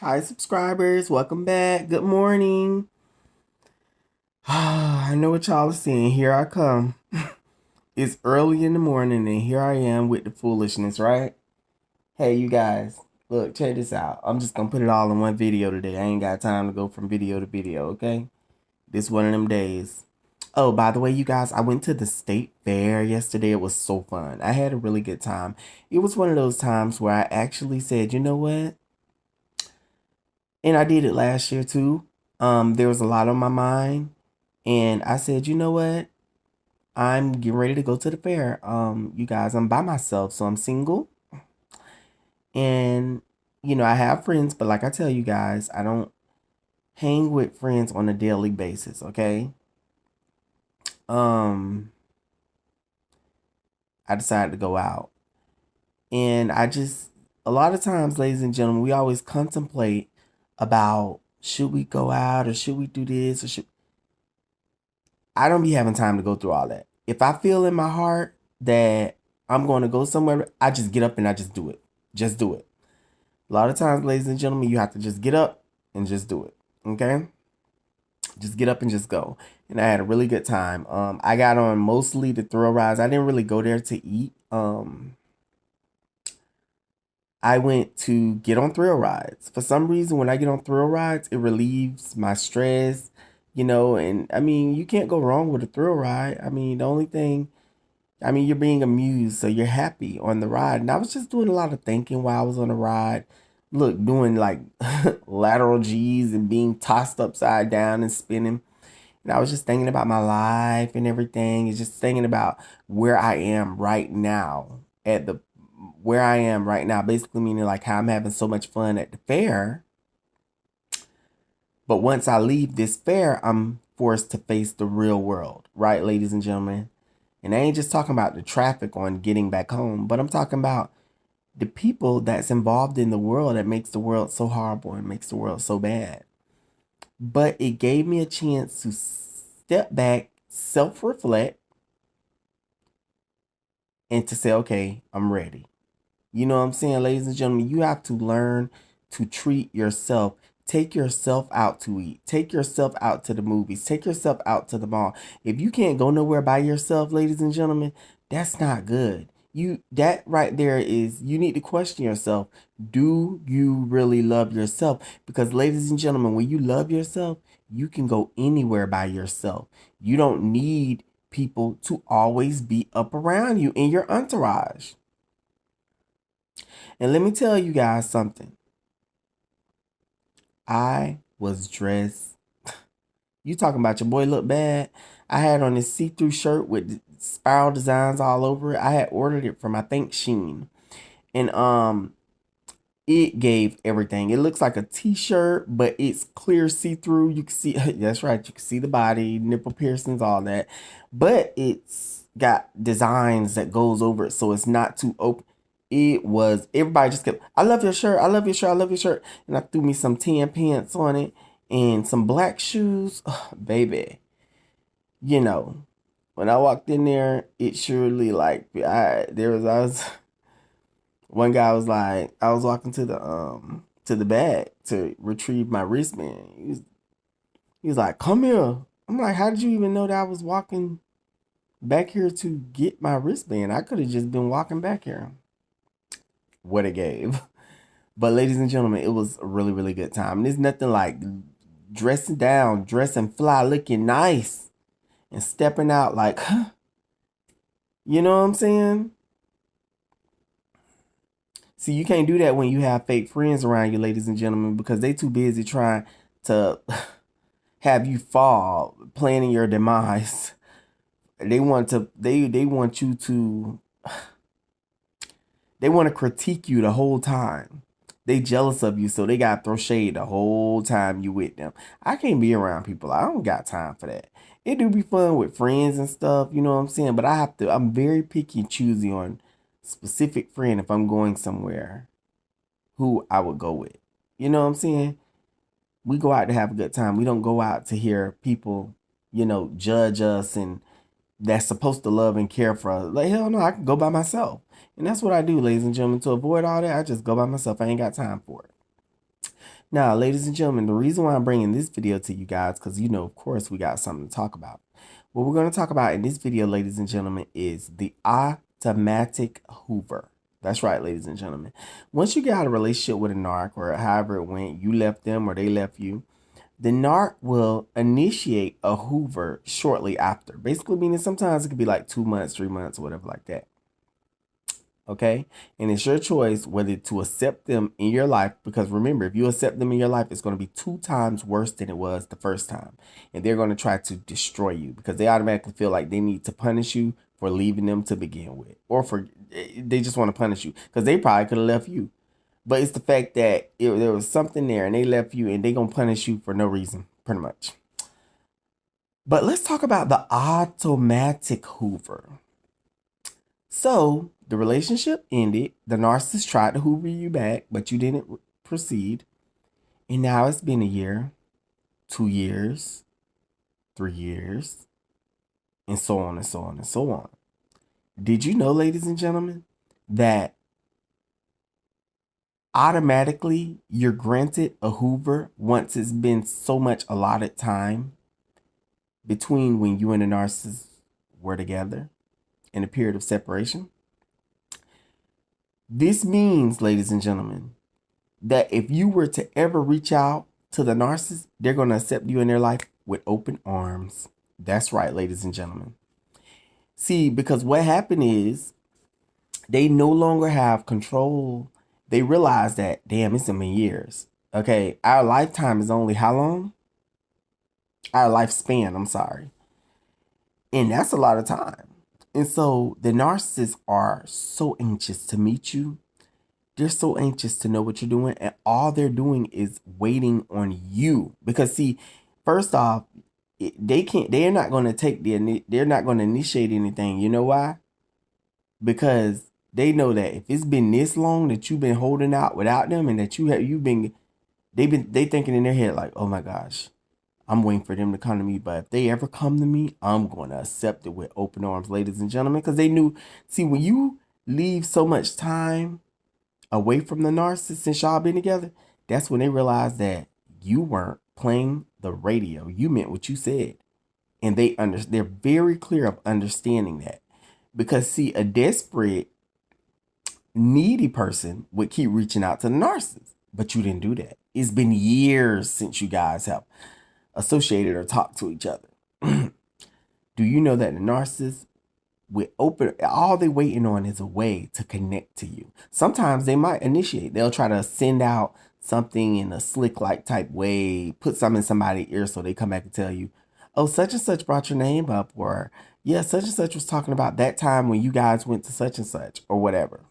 Hi, subscribers. Welcome back. Good morning. I know what y'all are saying. Here I come. It's early in the morning, and here I am with the foolishness, right? Hey, you guys. Look, check this out. I'm just going to put it all in one video today. I ain't got time to go from video to video, okay? This one of them days. Oh, by the way, you guys, I went to the state fair yesterday. It was so fun. I had a really good time. It was one of those times where I actually said, you know what? And I did it last year too. There was a lot on my mind, and I said, you know what? I'm getting ready to go to the fair. You guys, I'm by myself, so I'm single, and I have friends, but like I tell you guys, I don't hang with friends on a daily basis. Okay. Um, I decided to go out, and a lot of times, ladies and gentlemen, we always contemplate about should we go out or should we do this or should I don't be having time to go through all that. If I feel in my heart that I'm going to go somewhere, I just get up and I just do it. Just do it. A lot of times, ladies and gentlemen, you have to just get up and just do it. Okay? Just get up and just go. And I had a really good time. I got on mostly the thrill rides. I didn't really go there to eat. I went to get on thrill rides. For some reason, when I get on thrill rides, it relieves my stress, and I mean, you can't go wrong with a thrill ride. I mean, the only thing, I mean, you're being amused, so you're happy on the ride. And I was just doing a lot of thinking while I was on the ride. Look, doing like lateral G's and being tossed upside down and spinning. And I was just thinking about my life and everything, and just thinking about where I am right now at the where I am right now, basically meaning like how I'm having so much fun at the fair. But once I leave this fair, I'm forced to face the real world, right, ladies and gentlemen? And I ain't just talking about the traffic on getting back home, but I'm talking about the people that's involved in the world that makes the world so horrible and makes the world so bad. But it gave me a chance to step back, self reflect, and to say, okay, I'm ready. You know what I'm saying, ladies and gentlemen? You have to learn to treat yourself. Take yourself out to eat. Take yourself out to the movies. Take yourself out to the mall. If you can't go nowhere by yourself, ladies and gentlemen, that's not good. That right there is you need to question yourself. Do you really love yourself? Because ladies and gentlemen, when you love yourself, you can go anywhere by yourself. You don't need people to always be up around you in your entourage. And let me tell you guys something. I was dressed. You talking about your boy look bad? I had on this see-through shirt with spiral designs all over it. I had ordered it from I think Shein. And it gave everything. It looks like a t-shirt, but it's clear see-through. You can see that's right, you can see the body, nipple piercings, all that. But it's got designs that goes over it, so it's not too open. It was everybody just kept, I love your shirt, I love your shirt, I love your shirt. And I threw me some tan pants on it and some black shoes. Oh, baby. You know, when I walked in there, it surely like I was one guy was like, I was walking to the bag to retrieve my wristband. He was like, come here. I'm like, how did you even know that I was walking back here to get my wristband? I could have just been walking back here. What it gave. But ladies and gentlemen, it was a really, really good time. And there's nothing like dressing down, dressing fly, looking nice, and stepping out like, huh, you know what I'm saying? See, you can't do that when you have fake friends around you, ladies and gentlemen, because they too busy trying to have you fall, planning your demise. They want you to they want to critique you the whole time. They jealous of you, so they gotta throw shade the whole time you with them. I can't be around people. I don't got time for that. It do be fun with friends and stuff, you know what I'm saying? But I'm very picky and choosy on specific friend if I'm going somewhere who I would go with. You know what I'm saying? We go out to have a good time. We don't go out to hear people, judge us and that's supposed to love and care for us. Like, hell no, I can go by myself. And that's what I do, ladies and gentlemen. To avoid all that, I just go by myself. I ain't got time for it. Now, ladies and gentlemen, the reason why I'm bringing this video to you guys, because of course, we got something to talk about. What we're going to talk about in this video, ladies and gentlemen, is the automatic Hoover. That's right, ladies and gentlemen. Once you get out of a relationship with a narc, or however it went, you left them or they left you, the narc will initiate a Hoover shortly after. Basically meaning sometimes it could be like 2 months, 3 months, or whatever like that. Okay? And it's your choice whether to accept them in your life, because remember, if you accept them in your life, it's going to be 2 times worse than it was the first time. And they're going to try to destroy you because they automatically feel like they need to punish you for leaving them to begin with, or for they just want to punish you because they probably could have left you. But it's the fact that there was something there and they left you, and they going to punish you for no reason, pretty much. But let's talk about the automatic Hoover. So the relationship ended. The narcissist tried to Hoover you back, but you didn't proceed. And now it's been a year, 2 years, 3 years, and so on and so on and so on. Did you know, ladies and gentlemen, that automatically you're granted a Hoover once it's been so much allotted time between when you and the narcissist were together in a period of separation? This means, ladies and gentlemen, that if you were to ever reach out to the narcissist, they're going to accept you in their life with open arms. That's right, ladies and gentlemen. See, because what happened is they no longer have control. They realize that, damn, it's been years. Okay, our lifetime is only how long? Our lifespan, I'm sorry. And that's a lot of time. And so the narcissists are so anxious to meet you. They're so anxious to know what you're doing. And all they're doing is waiting on you. Because see, first off, they're not going to initiate anything. You know why? Because they know that if it's been this long that you've been holding out without them, and that they thinking in their head like, oh my gosh, I'm waiting for them to come to me, but if they ever come to me, I'm going to accept it with open arms, ladies and gentlemen, because they knew, see, when you leave so much time away from the narcissist since y'all been together, that's when they realize that you weren't playing the radio. You meant what you said. And they're very clear of understanding that. Because see, a desperate, needy person would keep reaching out to the narcissist, but you didn't do that. It's been years since you guys have associated or talked to each other. Do you know that the narcissist all they waiting on is a way to connect to you? Sometimes they might initiate. They'll try to send out something in a slick like type way, put something in somebody's ear so they come back and tell you, oh, such and such brought your name up, or yeah, such and such was talking about that time when you guys went to such and such, or whatever.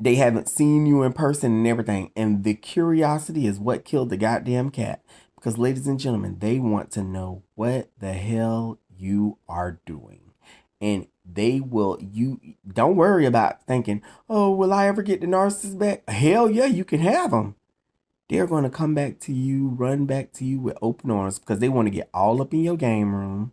They haven't seen you in person and everything. And the curiosity is what killed the goddamn cat. Because, ladies and gentlemen, they want to know what the hell you are doing. And you don't worry about thinking, oh, will I ever get the narcissist back? Hell yeah, you can have them. They're going to come back to you, run back to you with open arms, because they want to get all up in your game room.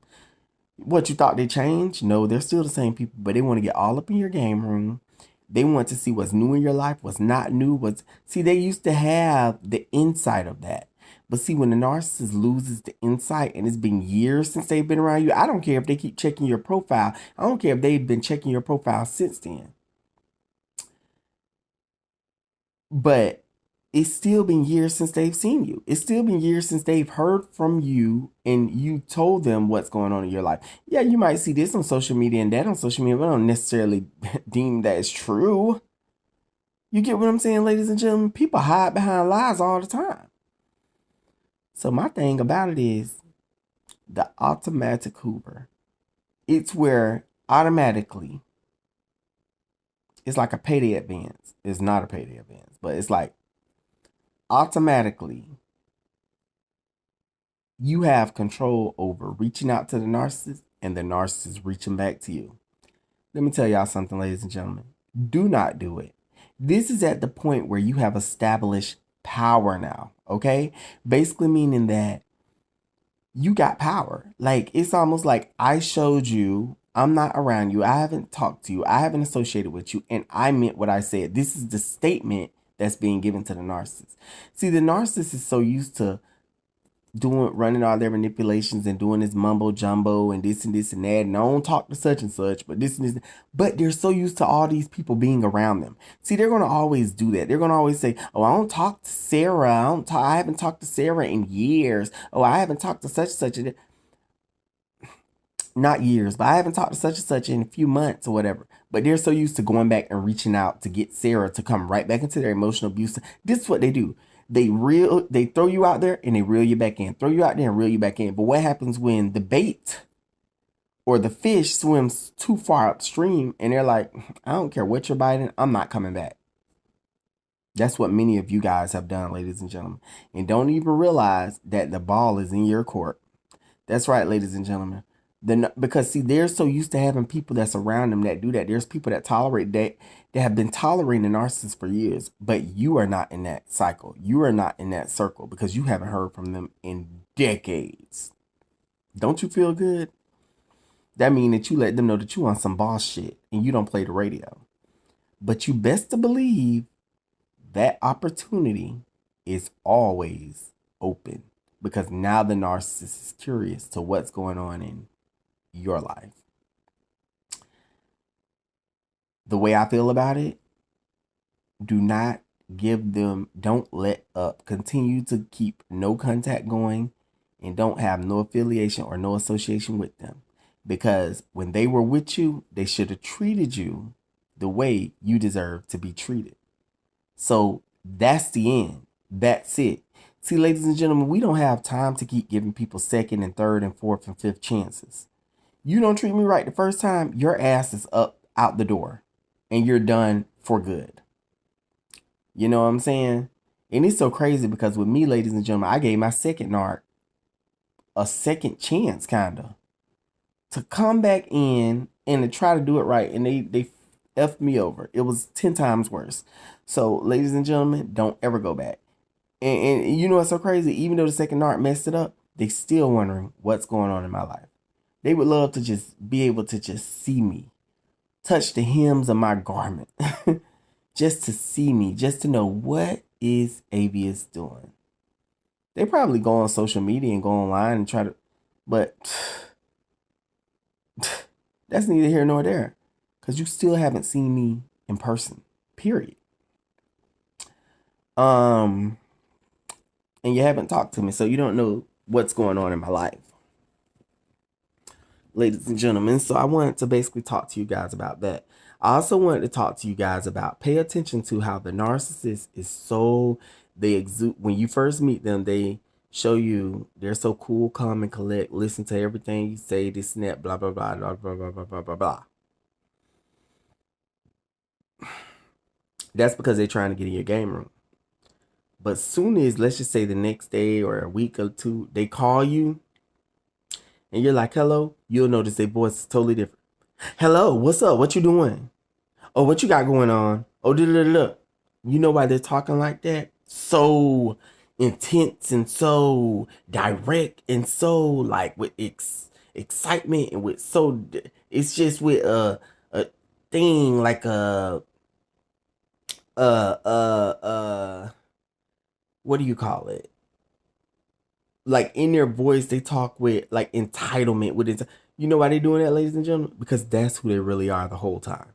What, you thought they changed? No, they're still the same people, but they want to get all up in your game room. They want to see what's new in your life, what's not new. See, they used to have the insight of that. But see, when the narcissist loses the insight, and it's been years since they've been around you, I don't care if they keep checking your profile. I don't care if they've been checking your profile since then. But it's still been years since they've seen you. It's still been years since they've heard from you and you told them what's going on in your life. Yeah, you might see this on social media and that on social media, but I don't necessarily deem that it's true. You get what I'm saying, ladies and gentlemen? People hide behind lies all the time. So my thing about it is the automatic Hoover. It's where automatically, it's like a payday advance. It's not a payday advance, but it's like automatically you have control over reaching out to the narcissist and the narcissist reaching back to you. Let me tell y'all something, ladies and gentlemen. Do not do it. This is at the point where you have established power now, okay? Basically meaning that you got power. Like, it's almost like I showed you I'm not around you. I haven't talked to you. I haven't associated with you. And I meant what I said. This is the statement that's being given to the narcissist. See, the narcissist is so used to running all their manipulations and doing this mumbo jumbo and this and that, and I don't talk to such and such, but this and this, but they're so used to all these people being around them. See, they're gonna always do that. They're gonna always say, "Oh, I don't talk to Sarah. I haven't talked to Sarah in years. Oh, I haven't talked to such and such." Not years, but I haven't talked to such and such in a few months or whatever. But they're so used to going back and reaching out to get Sarah to come right back into their emotional abuse. This is what they do. They throw you out there and they reel you back in. Throw you out there and reel you back in. But what happens when the bait or the fish swims too far upstream and they're like, I don't care what you're biting, I'm not coming back. That's what many of you guys have done, ladies and gentlemen. And don't even realize that the ball is in your court. That's right, ladies and gentlemen. Because see, they're so used to having people that's around them that do that. There's people that tolerate that have been tolerating the narcissist for years, but you are not in that cycle. You are not in that circle because you haven't heard from them in decades. Don't you feel good? That means that you let them know that you on some boss shit and you don't play the radio. But you best to believe that opportunity is always open because now the narcissist is curious to what's going on in your life. The way I feel about it, don't let up. Continue to keep no contact going and don't have no affiliation or no association with them. Because when they were with you, they should have treated you the way you deserve to be treated. So that's the end. That's it. See, ladies and gentlemen, we don't have time to keep giving people second and third and fourth and fifth chances. You don't treat me right the first time, your ass is up out the door and you're done for good. You know what I'm saying? And it's so crazy because with me, ladies and gentlemen, I gave my second narc a second chance, kind of, to come back in and to try to do it right. And they effed me over. It was 10 times worse. So, ladies and gentlemen, don't ever go back. And you know what's so crazy? Even though the second narc messed it up, they still wondering what's going on in my life. They would love to just be able to just see me, touch the hems of my garment, just to see me, just to know what is Avius doing. They probably go on social media and go online and try to, but that's neither here nor there, because you still haven't seen me in person, period. And you haven't talked to me, so you don't know what's going on in my life, ladies and gentlemen. So I wanted to basically talk to you guys about that. I also wanted to talk to you guys about pay attention to how the narcissist is so, they exude, when you first meet them, they show you they're so cool, calm, and collect, listen to everything you say, this and that, blah, blah, blah, blah, blah, blah, blah, blah, blah, blah. That's because they're trying to get in your game room. But soon as, let's just say the next day or a week or two, they call you and you're like, hello, you'll notice their voice is totally different. Hello, what's up? What you doing? Oh, what you got going on? Oh, da-da-da-da. You know why they're talking like that? So intense and so direct and so like with excitement and with so, it's just with a thing like what do you call it? Like in their voice, they talk with like entitlement. With it, you know why they doing that, ladies and gentlemen? Because that's who they really are the whole time.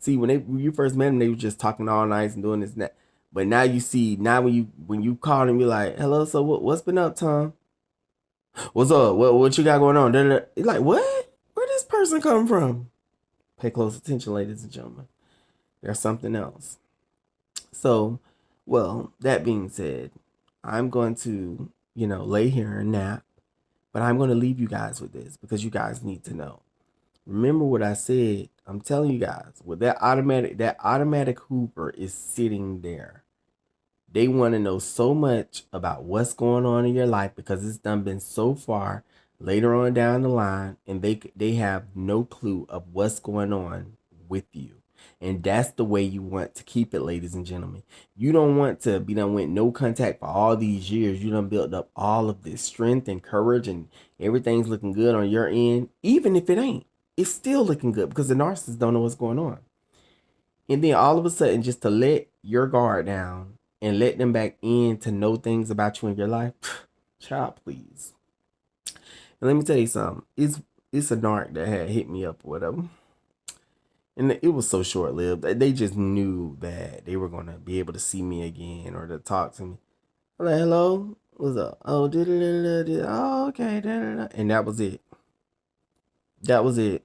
See, when you first met them, they were just talking all nice and doing this and that. But now you see, now when you call them, you're like, hello, so what's been up, Tom? What's up? What you got going on? You're like, what? Where this person come from? Pay close attention, ladies and gentlemen. There's something else. So, well, that being said, I'm going to, lay here and nap, but I'm going to leave you guys with this because you guys need to know. Remember what I said. I'm telling you guys, with that automatic Hoover is sitting there. They want to know so much about what's going on in your life because it's done been so far later on down the line, and they have no clue of what's going on with you. And that's the way you want to keep it, ladies and gentlemen. You don't want to be done with no contact for all these years. You done built up all of this strength and courage and everything's looking good on your end. Even if it ain't, it's still looking good because the narcissists don't know what's going on. And then all of a sudden, just to let your guard down and let them back in to know things about you in your life, child, please. And let me tell you something. It's a narc that had hit me up or whatever. And it was so short lived. They just knew that they were gonna be able to see me again or to talk to me. I'm like, hello, what's up? Oh, oh, okay, and that was it. That was it.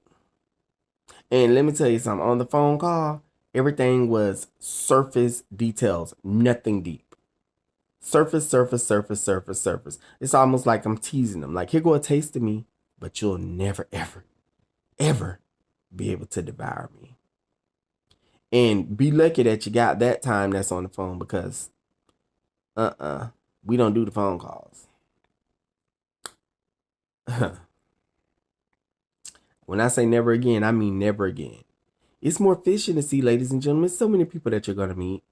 And let me tell you something. On the phone call, everything was surface details, nothing deep. Surface, surface, surface, surface, surface. It's almost like I'm teasing them. Like, here go a taste of me, but you'll never, ever, ever be able to devour me. And be lucky that you got that time that's on the phone, because we don't do the phone calls. When I say never again, I mean never again. It's more fishing to see, ladies and gentlemen. So many people that you're gonna meet.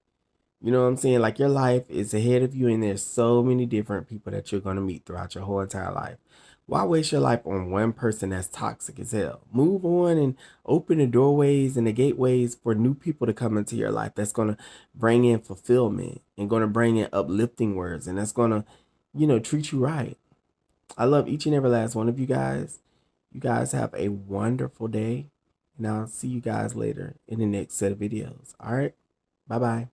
You know what I'm saying? Like, your life is ahead of you, and there's so many different people that you're gonna meet throughout your whole entire life. Why waste your life on one person that's toxic as hell? Move on and open the doorways and the gateways for new people to come into your life that's gonna bring in fulfillment and gonna bring in uplifting words, and that's gonna, treat you right. I love each and every last one of you guys. You guys have a wonderful day, and I'll see you guys later in the next set of videos. All right, bye bye.